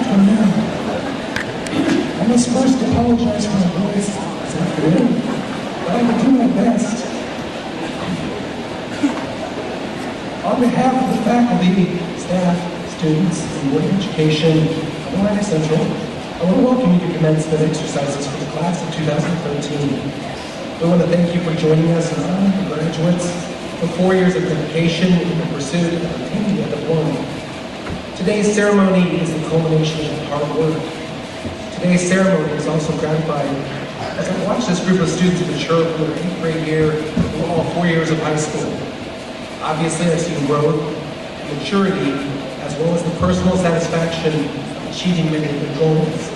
afternoon. I must first apologize for my voice this afternoon, but I will do my best. On behalf of the faculty, staff, students, and board of education of Illini Central, I want to welcome you to commencement exercises for the class of 2013. We want to thank you for joining us and honoring the graduates for 4 years of dedication in the pursuit of obtaining a diploma. Today's ceremony is the culmination of hard work. Today's ceremony is also gratifying as I watch this group of students mature from their 8th grade year through all 4 years of high school. Obviously, I've seen growth and maturity, as well as the personal satisfaction of achieving many of their goals.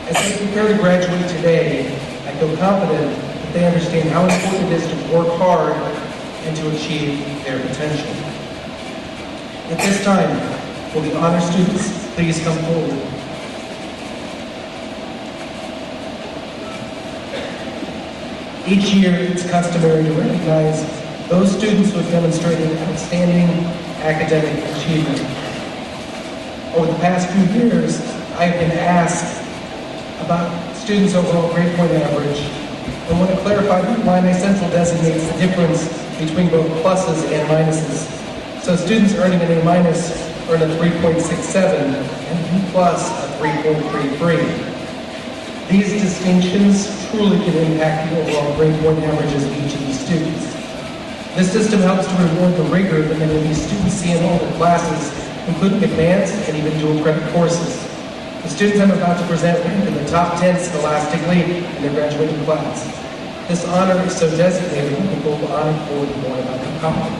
As they prepare to graduate today, I feel confident that they understand how important it is to work hard and to achieve their potential. At this time, will the honor students please come forward? Each year, it's customary to recognize those students who have demonstrated outstanding academic achievement. Over the past few years, I have been asked about students' overall grade point average and want to clarify that Illini Central designates the difference between both pluses and minuses. So students earning an A- earn a 3.67 and a B+ a 3.33. These distinctions truly can impact the overall grade point averages of each of these students. This system helps to reward the rigor that many of these students see in all their classes, including advanced and even dual credit courses. The students I'm about to present rank in the top 10 scholastically in their graduating class. This honor is so designated that the will honor forward more about the company.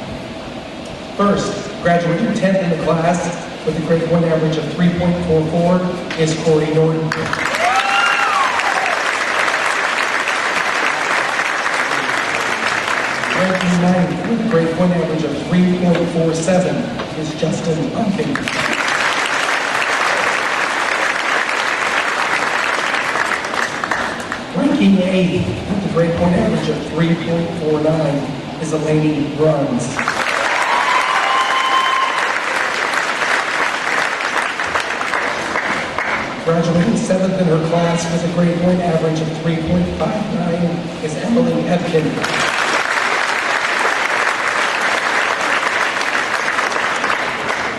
First, graduating 10th in the class with a grade point average of 3.44 is Corey Norton. Ranking 9th with a grade point average of 3.47 is Justin Pumpkin. Ranking 8th with a grade point average of 3.49 is Illini Bruns. Graduating 7th in her class with a grade point average of 3.59 is Emily Evkin.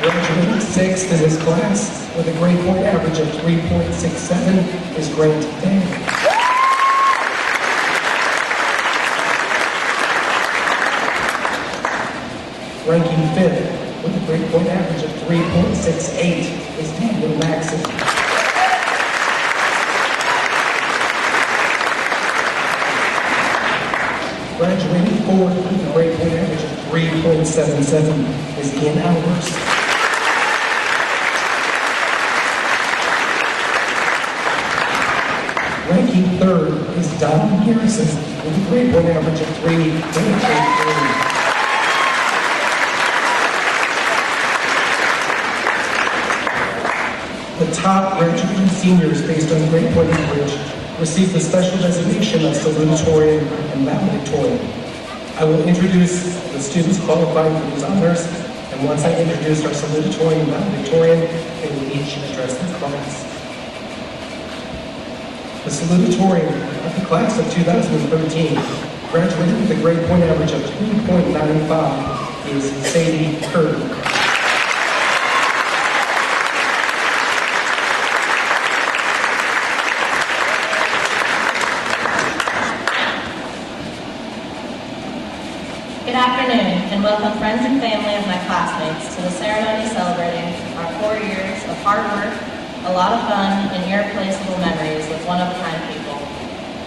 Graduating 6th in his class with a grade point average of 3.67 is Grant Day. Ranking 5th with a grade point average of 3.68 is Daniel Maxson. Graduating 4th with a grade point average of 3.77 is Ian Albers. Ranking 3rd is Don Garrison with a grade point average of 3.83. The top graduating seniors based on grade point average receive the special designation of salutatorian and valedictorian. I will introduce the students qualifying for these honors, and once I introduce our salutatorian and valedictorian, they will each address their class. The salutatorian of the class of 2013, graduating with a grade point average of 3.95, is Sadie Kirby. Good afternoon, and welcome friends and family of my classmates to the ceremony celebrating our 4 years of hard work, a lot of fun, and irreplaceable memories with one-of-a-kind people.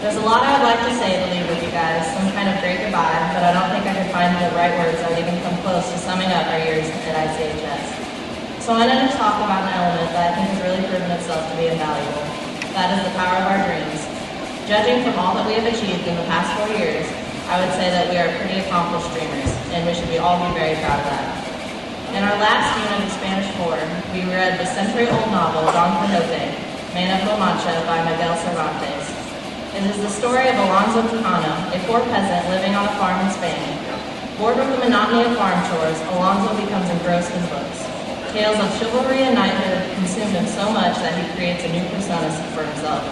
There's a lot I would like to say to leave with you guys, some kind of great goodbye, but I don't think I could find the right words that would even come close to summing up our years at ICHS. So I wanted to talk about an element that I think has really proven itself to be invaluable. That is the power of our dreams. Judging from all that we have achieved in the past 4 years, I would say that we are pretty accomplished dreamers, and we should all be very proud of that. In our last unit of Spanish 4, we read the century-old novel Don Quixote, Man of La Mancha by Miguel Cervantes. It is the story of Alonso Quijano, a poor peasant living on a farm in Spain. Bored with the monotony of farm chores, Alonso becomes engrossed in books. Tales of chivalry and knighthood consumed him so much that he creates a new persona for himself.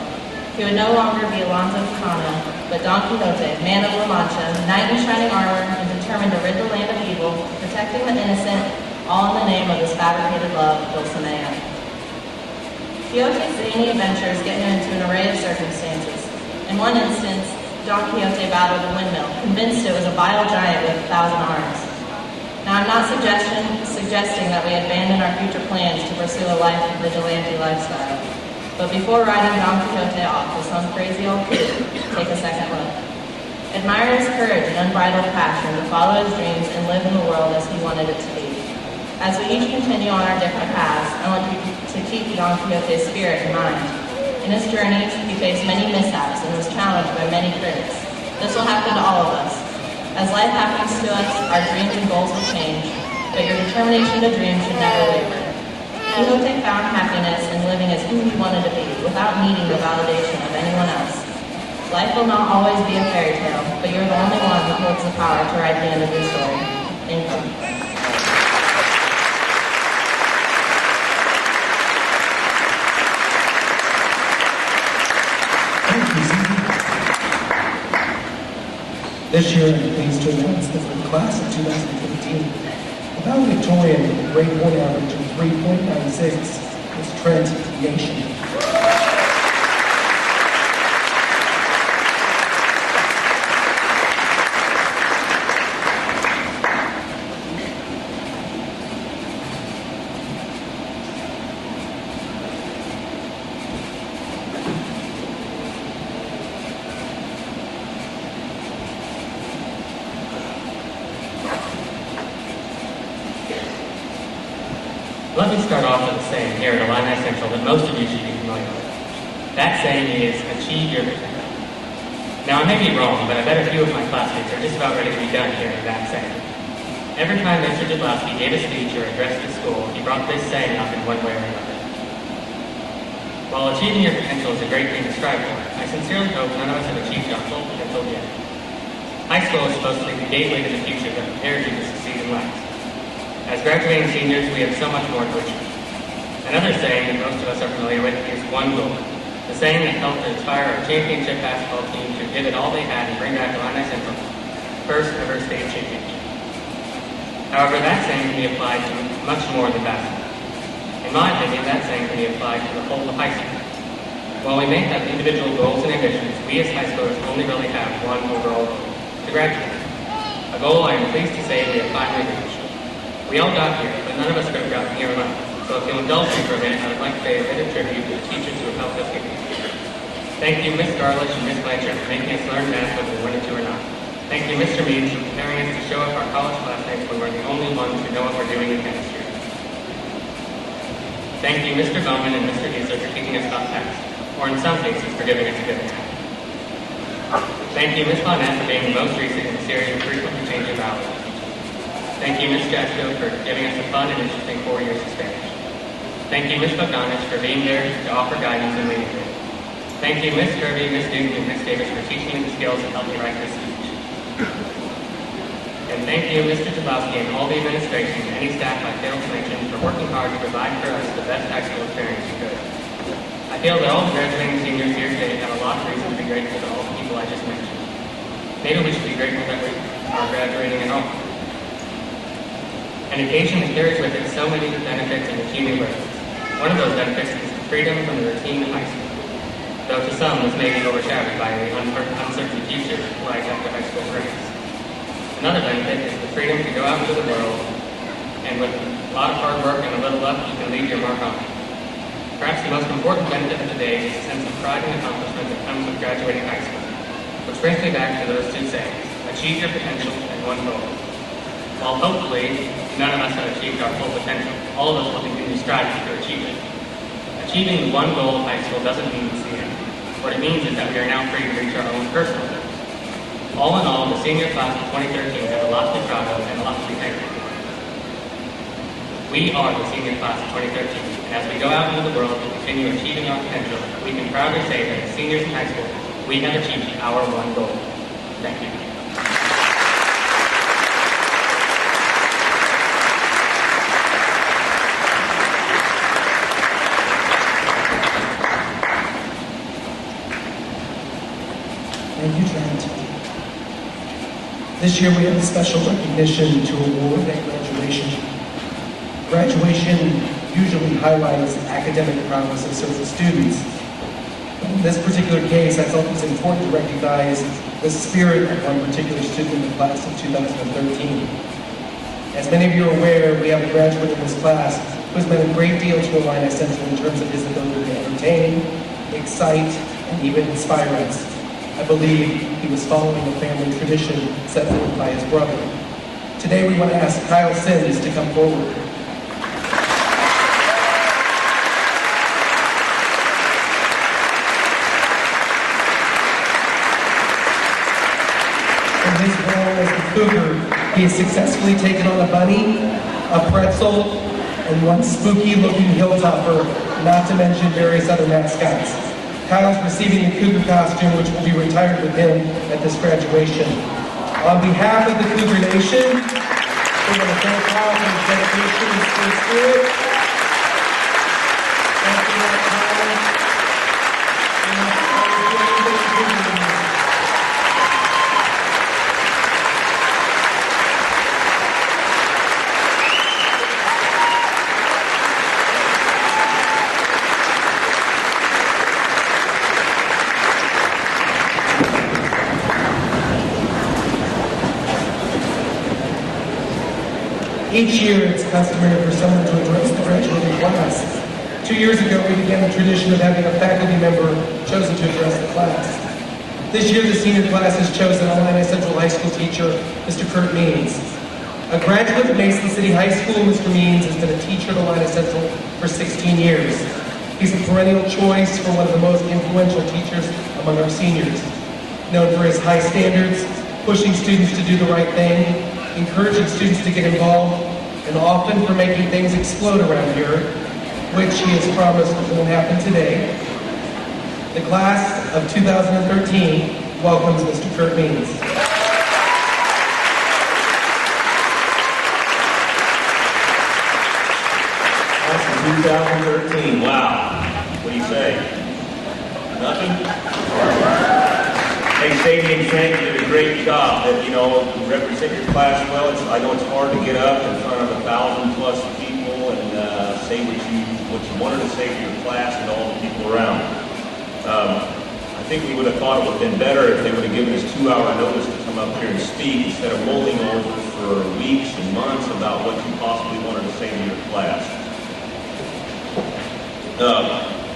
He would no longer be Alonso Quijano, but Don Quixote, man of La Mancha, knight in shining armor, and determined to rid the land of evil, protecting the innocent, all in the name of his fabricated love, Dulcinea. Quixote's zany adventures get him into an array of circumstances. In one instance, Don Quixote battled a windmill, convinced it was a vile giant with 1,000 arms. Now, I'm not suggesting that we abandon our future plans to pursue a life of vigilante lifestyle. But before riding Don Quixote off with some crazy old kid, take a second look. Admire his courage and unbridled passion to follow his dreams and live in the world as he wanted it to be. As we each continue on our different paths, I want you to keep Don Quixote's spirit in mind. In his journey, he faced many mishaps and was challenged by many critics. This will happen to all of us. As life happens to us, our dreams and goals will change, but your determination to dream should never waver. Quixote found happiness in living as who he wanted to be, without needing the validation of anyone else. Life will not always be a fairy tale, but you're the only one that holds the power to write the end of your story. Thank you. This year, I'm pleased to announce that for the class of 2015, the valedictorian grade point average of 3.96 is Trent Nation. Let me start off with a saying here at Illini Central that most of you should be familiar with. That saying is, achieve your potential. Now, I may be wrong, but I bet a few of my classmates are just about ready to be done hearing that saying. Every time Mr. Jadlowski gave a speech or addressed the school, he brought this saying up in one way or another. While achieving your potential is a great thing to strive for, I sincerely hope none of us have achieved our full potential yet. High school is supposed to be the gateway to the future that prepares you to succeed in life. As graduating seniors, we have so much more to achieve. Another saying that most of us are familiar with is one goal. The saying that helped to inspire our championship basketball team to give it all they had and bring back Illini Central first ever state championship. However, that saying can be applied to much more than basketball. In my opinion, that saying can be applied to the whole of high school. While we may have individual goals and ambitions, we as high schoolers only really have one overall goal: to graduate. A goal I am pleased to say we have finally reached. We all got here, but none of us could have gotten here alone. So if you'll indulge me for a minute, I would like to pay a bit of tribute to the teachers who have helped us get here. Thank you, Ms. Garlish and Ms. Blanchard, for making us learn math whether we wanted to or not. Thank you, Mr. Means, for preparing us to show up our college classmates when we're the only ones who know what we're doing in chemistry. Thank you, Mr. Bowman and Mr. Gieser, for keeping us on task, or in some cases, for giving us a good nap. Thank you, Ms. Bonnet, for being the most recent in the series of frequently changing values. Thank you, Ms. Jasko, for giving us a fun and interesting 4 years of Spanish. Thank you, Ms. Bogdanovich, for being there to offer guidance and leadership. Thank you, Ms. Kirby, Ms. Newton, and Ms. Davis for teaching me the skills that helped me write this speech. And thank you, Mr. Jadlowski, and all the administration and any staff I failed to mention for working hard to provide for us the best high school experience we could. I feel that all the graduating seniors here today have a lot of reason to be grateful to all the people I just mentioned. Maybe we should be grateful that we are graduating at all. An occasion that carries with it so many benefits and accumulations. One of those benefits is the freedom from the routine of high school, though to some this may be overshadowed by the uncertain future that lies after high school brings. Another benefit is the freedom to go out into the world, and with a lot of hard work and a little luck, you can leave your mark on it. Perhaps the most important benefit of today is the sense of pride and accomplishment that comes with graduating high school, which brings me back to those two sayings: achieve your potential and one goal. While hopefully none of us have achieved our full potential, all of us will continue striving to achieve it. Achieving the one goal of high school doesn't mean it's the end. What it means is that we are now free to reach our own personal goals. All in all, the senior class of 2013 has a lot to be proud of and a lot to be thankful for. We are the senior class of 2013, and as we go out into the world to continue achieving our potential, we can proudly say that as seniors in high school, we have achieved our one goal. Thank you. Thank you, Trent. This year we have a special recognition to award at graduation. Graduation usually highlights academic prowess of certain students. In this particular case, I felt it was important to recognize the spirit of one particular student in the class of 2013. As many of you are aware, we have a graduate in this class who has meant a great deal to Illini Central in terms of his ability to entertain, excite, and even inspire us. I believe he was following a family tradition set forth by his brother. Today we want to ask Kyle Sims to come forward. In his role as the Cougar, he has successfully taken on a bunny, a pretzel, and one spooky-looking hilltopper, not to mention various other mascots. Kyle's receiving the Cougar costume, which will be retired with him at this graduation. On behalf of the Cougar Nation, we want to thank Kyle for his dedication to school spirit. Thank you, Kyle. Each year, it's customary for someone to address the graduating class. 2 years ago, we began the tradition of having a faculty member chosen to address the class. This year, the senior class has chosen Illini Central High School teacher, Mr. Kurt Means. A graduate of Mason City High School, Mr. Means has been a teacher at Illini Central for 16 years. He's a perennial choice for one of the most influential teachers among our seniors. Known for his high standards, pushing students to do the right thing, encouraging students to get involved, and often for making things explode around here, which he has promised won't happen today. The class of 2013 welcomes Mr. Kurt Means. Class of 2013, wow. What do you say? Nothing? Hey, Sadie and Frank did a great job. That, you represent your class well. I know it's hard to get up in front of 1,000+ people and say what you wanted to say to your class and all the people around. I think we would have thought it would have been better if they would have given us 2-hour notice to come up here and speak instead of rolling over for weeks and months about what you possibly wanted to say to your class.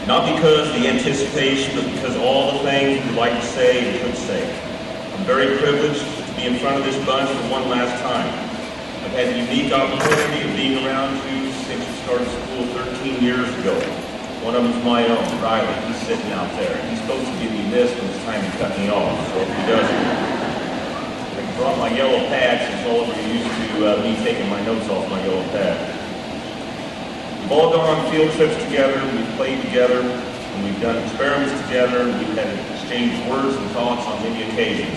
Not because the anticipation, but because all the things we'd like to say and could say. I'm very privileged to be in front of this bunch for one last time. I've had the unique opportunity of being around you since you started school 13 years ago. One of them's my own, Riley. He's sitting out there. He's supposed to give me this when it's time to cut me off, so if he doesn't. I brought my yellow pad since all of you used to me taking my notes off my yellow pad. We've all gone on field trips together, we've played together, and we've done experiments together, and we've had exchanged words and thoughts on many occasions.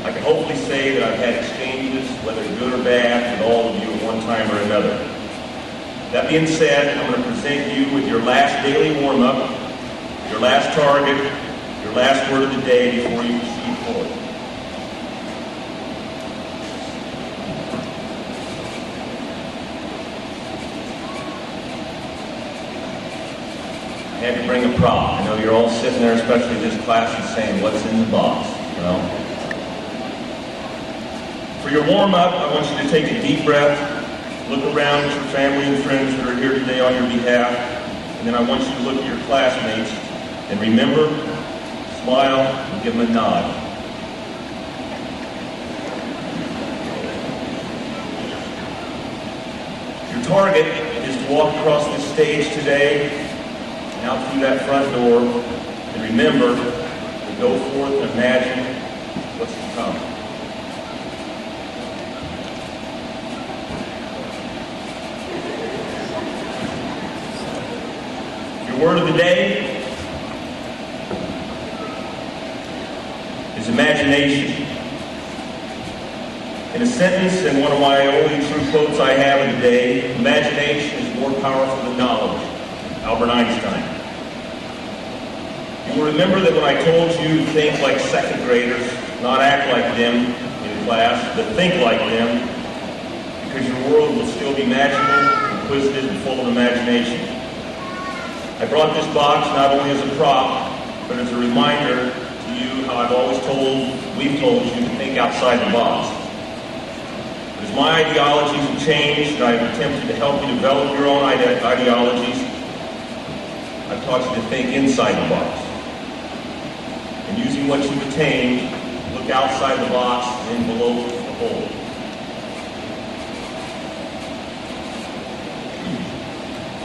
I can hopefully say that I've had exchanges, whether good or bad, with all of you at one time or another. That being said, I'm going to present you with your last daily warm-up, your last target, your last word of the day before you proceed forward. I had to bring a prop. I know you're all sitting there, especially this class, and saying, what's in the box? Well, for your warm-up, I want you to take a deep breath, look around at your family and friends that are here today on your behalf, and then I want you to look at your classmates, and remember, smile, and give them a nod. Your target is to walk across this stage today, out through that front door, and remember to go forth and imagine what's to come. Your word of the day is imagination. In a sentence, and one of my only true quotes I have of the day, imagination is more powerful than knowledge. Albert Einstein. You will remember that when I told you to think like second graders, not act like them in class, but think like them, because your world will still be magical, inquisitive, and full of imagination. I brought this box not only as a prop, but as a reminder to you how we've told you to think outside the box. But as my ideologies have changed and I've attempted to help you develop your own ideologies, I've taught you to think inside the box. And using what you've attained, look outside the box and below the hole.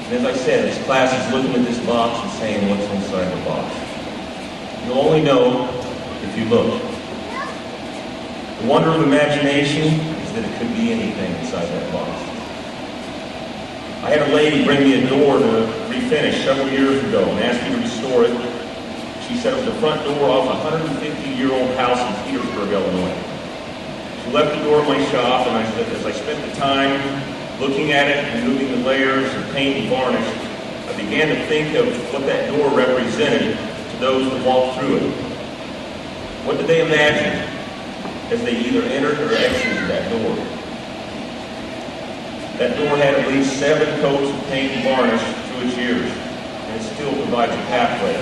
And as I said, this class is looking at this box and saying what's inside the box. You'll only know if you look. The wonder of imagination is that it could be anything inside that box. I had a lady bring me a door to refinish several years ago and asked me to restore it. She said it was the front door off a 150-year-old house in Petersburg, Illinois. She left the door of my shop, and as I spent the time looking at it and moving the layers of paint and varnish, I began to think of what that door represented to those that walked through it. What did they imagine as they either entered or exited that door? That door had at least 7 coats of paint and varnish through its years, and it still provides a pathway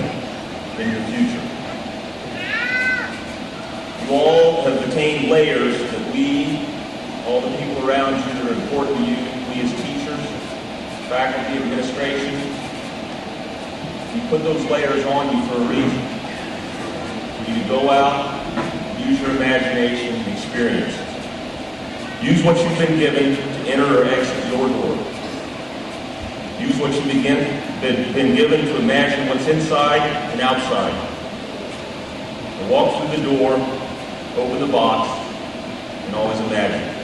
in your future. You all have attained layers that all the people around you that are important to you, we as teachers, faculty, administration, we put those layers on you for a reason. For you to go out, use your imagination and experience. Use what you've been given to enter or exit your door. Use what you've been given to imagine what's inside and outside. And walk through the door, open the box, and always imagine.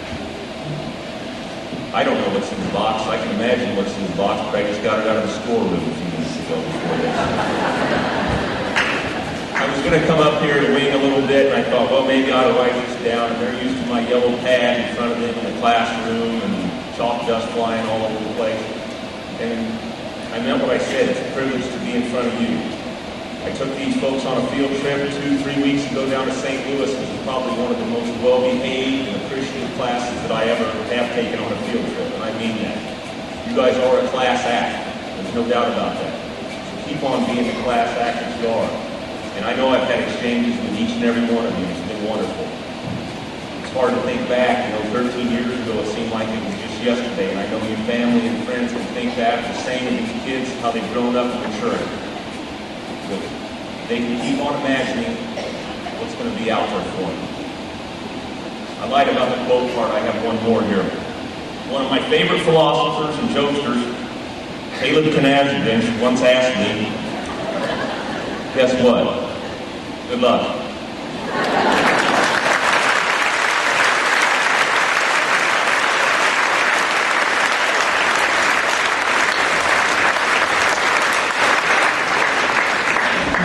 I don't know what's in the box. I can imagine what's in the box, but I just got it out of the storeroom a few minutes ago before this. I was going to come up here to wing a little bit, and I thought, well, maybe I ought to write this down. And they're used to my yellow pad in front of them in the classroom and chalk dust flying all over the place. And I meant what I said. It's a privilege to be in front of you. I took these folks on a field trip 2-3 weeks ago down to St. Louis. It was probably one of the most well-behaved and appreciative classes that I ever have taken on a field trip, and I mean that. You guys are a class act. There's no doubt about that. So keep on being the class act that you are. And I know I've had exchanges with each and every one of you. It's been wonderful. It's hard to think back. 13 years ago, it seemed like it was just yesterday, and I know your family and friends can think back the same of these kids, how they've grown up and matured. They can keep on imagining what's going to be out there for them. I lied about the quote part. I have one more here. One of my favorite philosophers and jokesters, Caleb Kanazovich, once asked me, guess what? Good luck.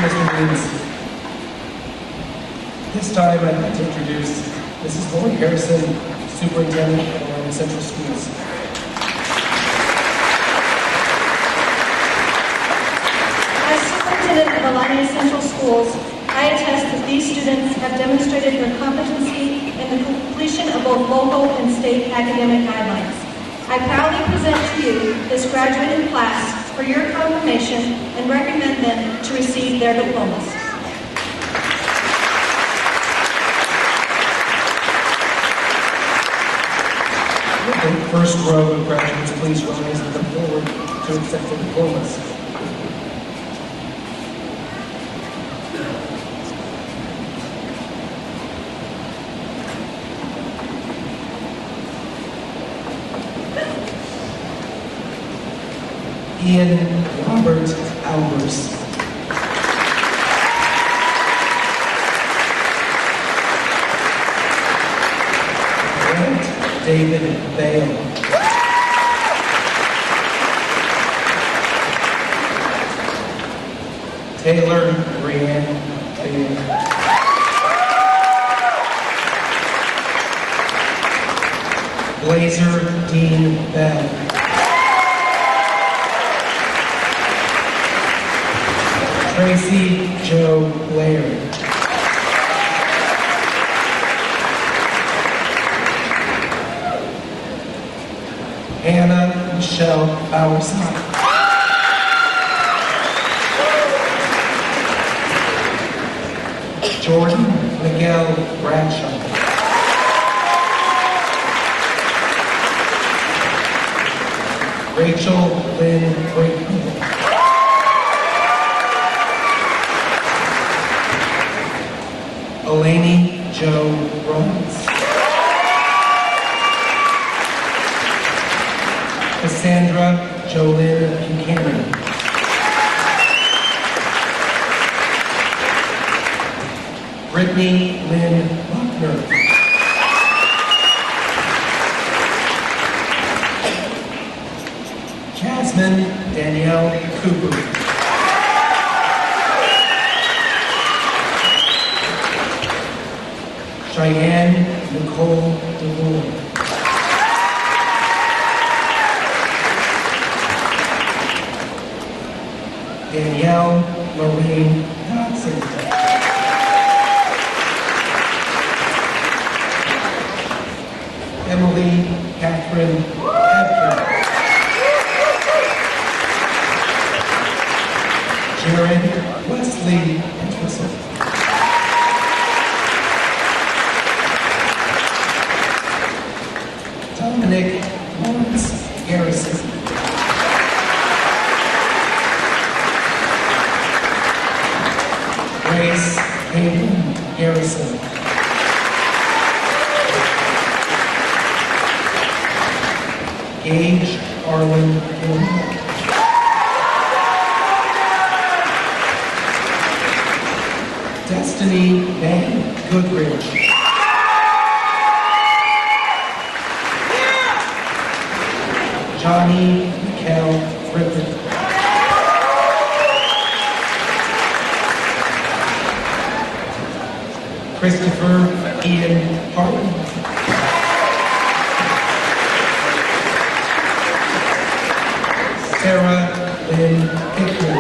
Mr. Deans. This time I'd like to introduce Mrs. Lori Harrison, Superintendent of Illini Central Schools. As Superintendent of Illini Central Schools, I attest that these students have demonstrated their competency in the completion of both local and state academic guidelines. I proudly present to you this graduating class for your confirmation and recommend them to receive their diplomas. The first row of graduates, please rise and come forward to accept the diplomas. Ian Robert Albers. Brent David Bale. Taylor Brianne Bale. Blazer Dean Bell. Tracy Jo Blair. Hannah Michelle Bowersock. Jordan Miguel Bradshaw. Rachel Lynn Brakeman. Eleni Jo Rollins. Cassandra Jolynn Buchanan. Brittany Lynn Buckner. Jasmine Danielle Cooper. Cheyenne Nicole DeVore. Danielle Lorraine Dodson. Emily Catherine Edgar. Jared Wesley Entwistle. Dominic Lawrence Garrison. Grace Hayden Garrison. Gage Arlen Gilmore. Destiny Van Goodrich. Johnny Mikkel Griffin. Christopher Ian Harlan. Sarah Lynn Hickman.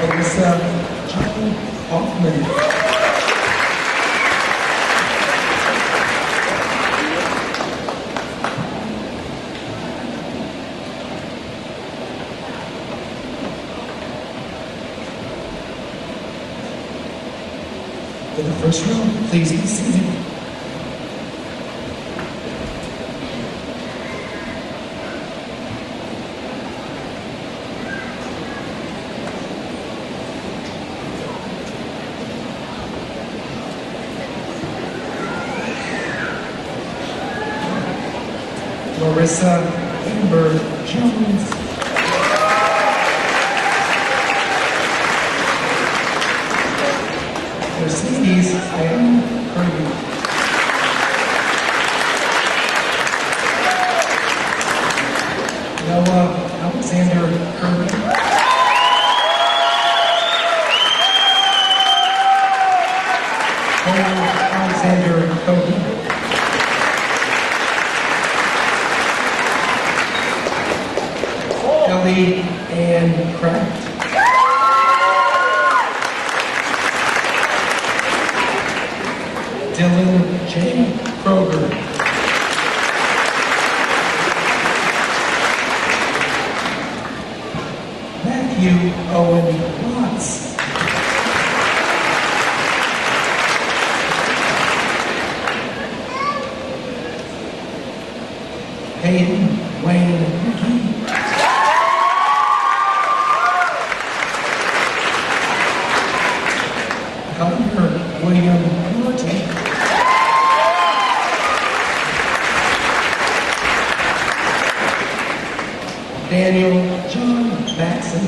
Alyssa John Hoffman. For the first row, please be seated. Marissa Amber Jones. Mercedes Diane Kirby. Noah Alexander Kirby. Cole Alexander Cody. Ellie Ann Kraft. Dylan J. Kroger. Matthew Owen Watts. Hayden Wayne McGee. Connor William Norton. Daniel John Maxson.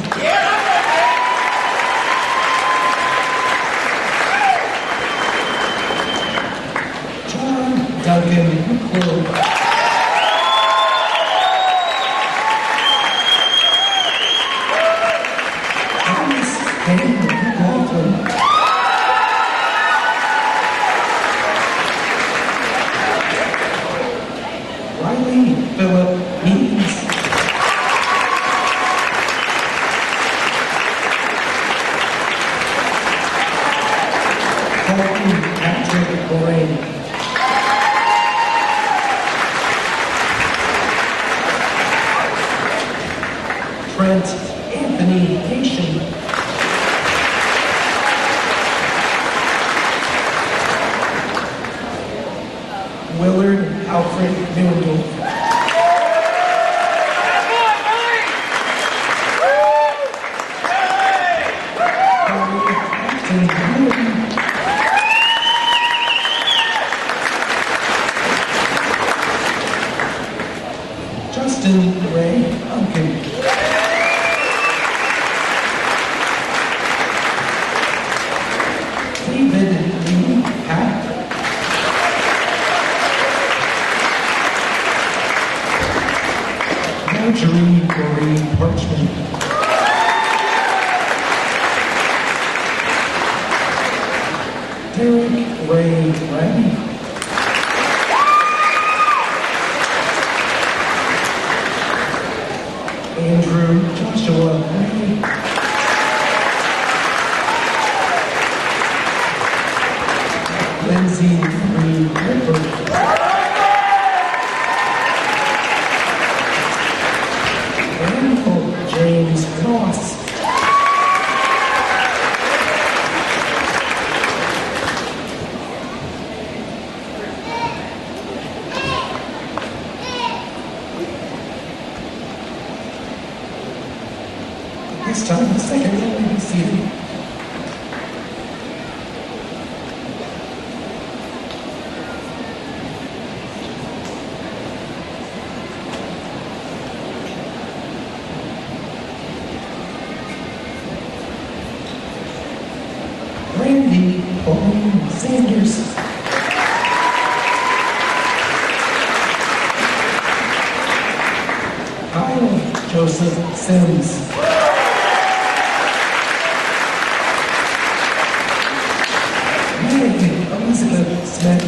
John Duncan McClure. Riley Philip Means. Trent Anthony Nation. Willard Alfred Newendorf. Justin Ray Unkin. David Lee Hack. Marjorie Marie Parchment. Derek Ray Randy. Andrew Joshua Ray. Lindsay Marie Ripper. Randall James Ross. This time, the second row will be seated. Randy Pauline Sanders. Kyle Joseph Sims. Elizabeth Smith.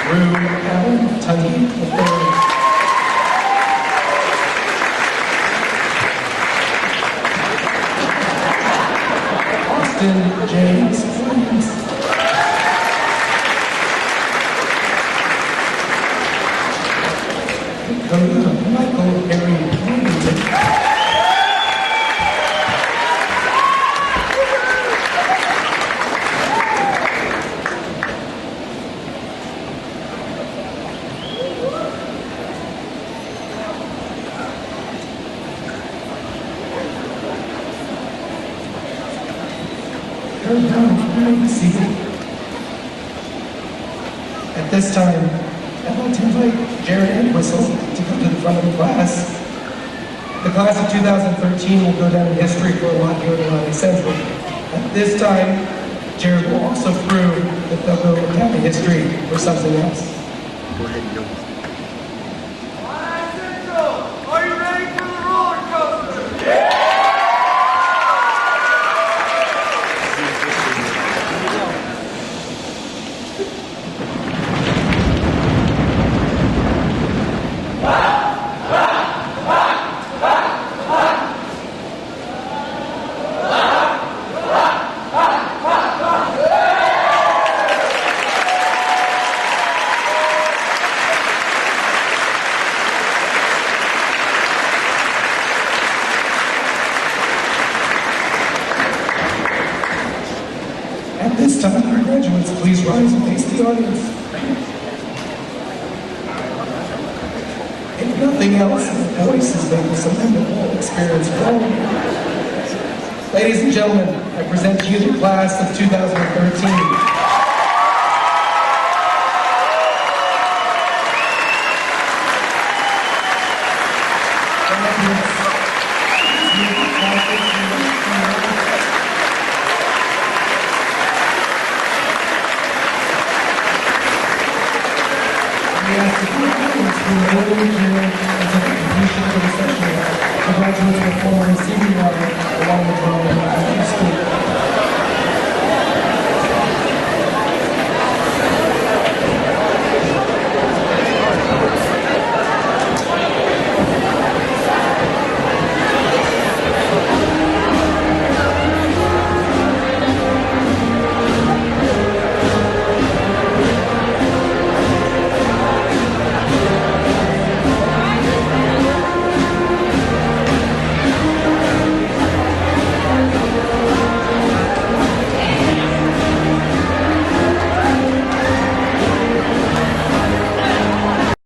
Rue Allen Tunny III. Austin James Williams. Dakota Michael Harry Hamilton. At this time, I'd like to invite Jared Entwistle to come to the front of the class. The class of 2013 will go down in history for a lot here at Illini Central. At this time, Jared will also prove that they'll go down in history for something else. Go ahead and go. Illini Central, are you ready for the roller coaster? Yeah! At this time, our graduates, please rise and face the audience. If nothing else, the voices make this a memorable experience for all of you. Ladies and gentlemen, I present to you the class of 2013. We ask the graduates who are able to until the completion of the session. The graduates will form a receiving line along the drawing of the school.